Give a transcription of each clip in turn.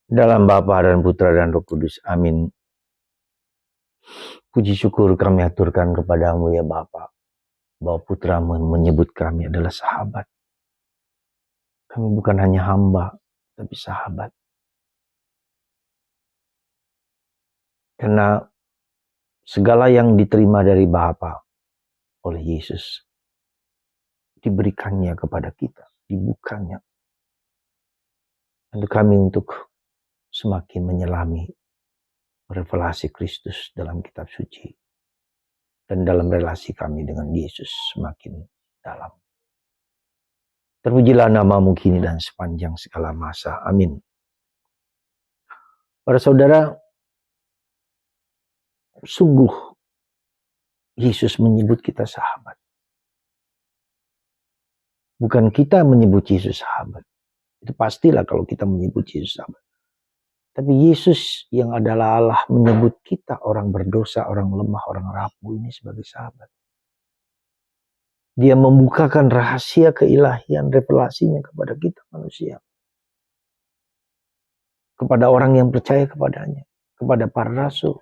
Dalam Bapa dan Putra dan Roh Kudus. Amin. Puji syukur kami aturkan kepadamu ya Bapa, bahwa Putra menyebut kami adalah sahabat. Kami bukan hanya hamba, tapi sahabat. Karena segala yang diterima dari Bapa oleh Yesus diberikannya kepada kita, dibukanya untuk kami untuk semakin menyelami revelasi Kristus dalam kitab suci dan dalam relasi kami dengan Yesus semakin dalam. Terpujilah namamu kini dan sepanjang segala masa. Amin. Para saudara, sungguh Yesus menyebut kita sahabat. Bukan kita menyebut Yesus sahabat. Itu pastilah kalau kita menyebut Yesus sahabat. Tapi Yesus yang adalah Allah menyebut kita orang berdosa, orang lemah, orang rapuh ini sebagai sahabat. Dia membukakan rahasia keilahian revelasinya kepada kita manusia. Kepada orang yang percaya kepadanya. Kepada para rasul.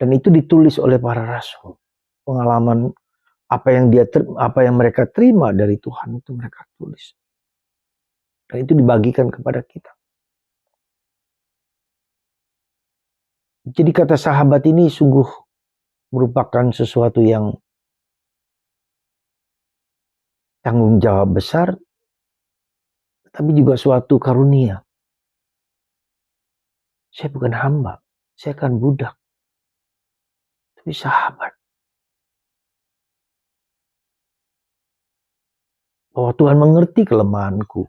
Dan itu ditulis oleh para rasul. Pengalaman apa yang mereka terima dari Tuhan itu mereka tulis. Dan itu dibagikan kepada kita. Jadi kata sahabat ini sungguh merupakan sesuatu yang tanggung jawab besar, tapi juga suatu karunia. Saya bukan hamba, saya kan budak, tapi sahabat. Bahwa Tuhan mengerti kelemahanku,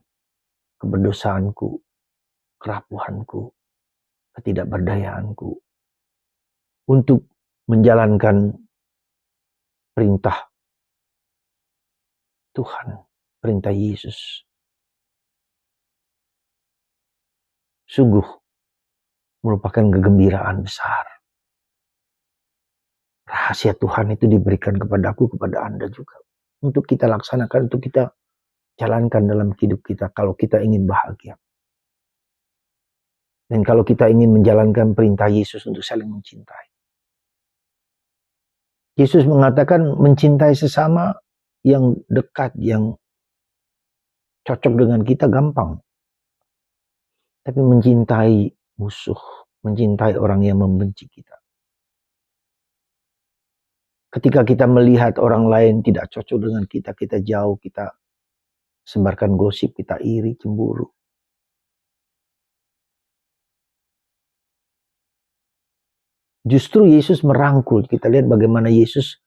keberdosaanku, kerapuhanku, ketidakberdayaanku untuk menjalankan perintah Tuhan, perintah Yesus. Sungguh merupakan kegembiraan besar. Rahasia Tuhan itu diberikan kepadaku, kepada Anda juga. Untuk kita laksanakan, untuk kita jalankan dalam hidup kita kalau kita ingin bahagia. Dan kalau kita ingin menjalankan perintah Yesus untuk saling mencintai. Yesus mengatakan mencintai sesama yang dekat, yang cocok dengan kita gampang. Tapi mencintai musuh, mencintai orang yang membenci kita. Ketika kita melihat orang lain tidak cocok dengan kita, kita jauh, kita sebarkan gosip, kita iri, cemburu. Justru Yesus merangkul. Kita lihat bagaimana Yesus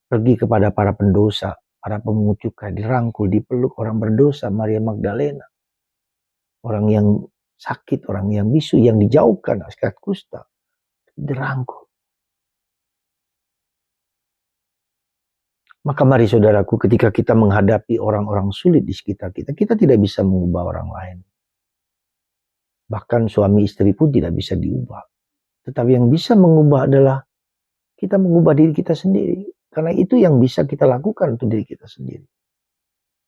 pergi kepada para pendosa, para pemungut cukai, dirangkul, dipeluk orang berdosa, Maria Magdalena. Orang yang sakit, orang yang bisu, yang dijauhkan, askat kusta, dirangkul. Maka mari saudaraku, ketika kita menghadapi orang-orang sulit di sekitar kita, kita tidak bisa mengubah orang lain. Bahkan suami istri pun tidak bisa diubah. Tetapi yang bisa mengubah adalah kita mengubah diri kita sendiri. Karena itu yang bisa kita lakukan untuk diri kita sendiri.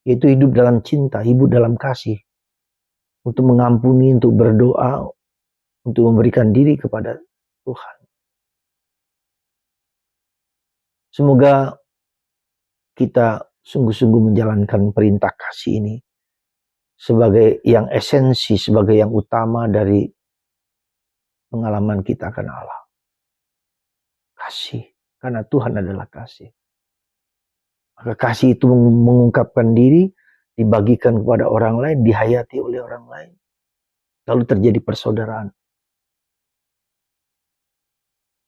Yaitu hidup dalam cinta, hidup dalam kasih. Untuk mengampuni, untuk berdoa, untuk memberikan diri kepada Tuhan. Semoga kita sungguh-sungguh menjalankan perintah kasih ini sebagai yang esensi, sebagai yang utama dari pengalaman kita akan Allah. Kasih, karena Tuhan adalah kasih. Maka kasih itu mengungkapkan diri, dibagikan kepada orang lain, dihayati oleh orang lain. Lalu terjadi persaudaraan.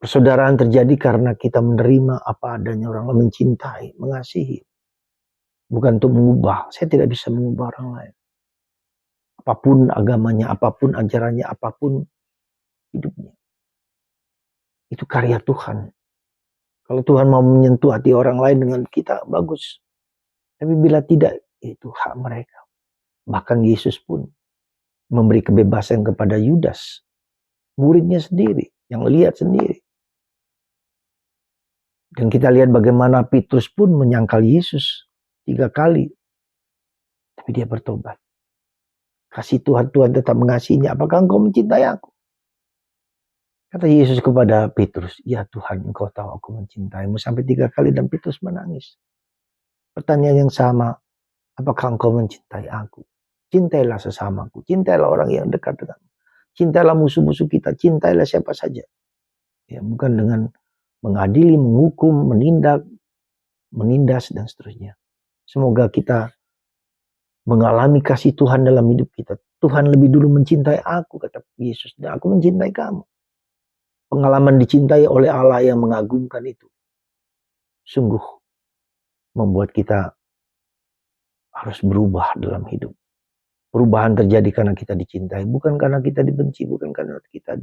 Persaudaraan terjadi karena kita menerima apa adanya, orang lain mencintai, mengasihi. Bukan untuk mengubah. Saya tidak bisa mengubah orang lain. Apapun agamanya, apapun ajarannya, apapun hidupnya. Itu karya Tuhan. Kalau Tuhan mau menyentuh hati orang lain dengan kita, bagus. Tapi bila tidak, itu hak mereka. Bahkan Yesus pun memberi kebebasan kepada Yudas. Muridnya sendiri, yang lihat sendiri. Dan kita lihat bagaimana Petrus pun menyangkal Yesus 3 kali. Tapi dia bertobat. kasih Tuhan tetap mengasihinya. Apakah engkau mencintai aku? Kata Yesus kepada Petrus, ya Tuhan, engkau tahu aku mencintaimu. Sampai 3 kali dan Petrus menangis. Pertanyaan yang sama, apakah engkau mencintai aku? Cintailah sesamaku, cintailah orang yang dekat denganmu. Cintailah musuh-musuh kita, cintailah siapa saja. Ya, bukan dengan mengadili, menghukum, menindas, dan seterusnya. Semoga kita mengalami kasih Tuhan dalam hidup kita. Tuhan lebih dulu mencintai aku, kata Yesus, dan aku mencintai kamu. Pengalaman dicintai oleh Allah yang mengagumkan itu sungguh membuat kita harus berubah dalam hidup. Perubahan terjadi karena kita dicintai, bukan karena kita dibenci, bukan karena kita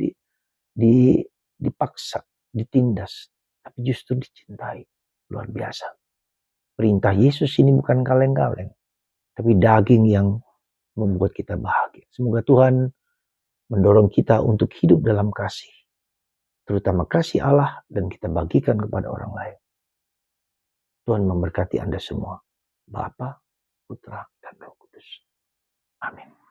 dipaksa, ditindas, tapi justru dicintai. Luar biasa. Perintah Yesus ini bukan kaleng-kaleng, tapi daging yang membuat kita bahagia. Semoga Tuhan mendorong kita untuk hidup dalam kasih, terutama kasih Allah, dan kita bagikan kepada orang lain. Tuhan memberkati Anda semua. Bapa, Putra, dan Roh Kudus. Amin.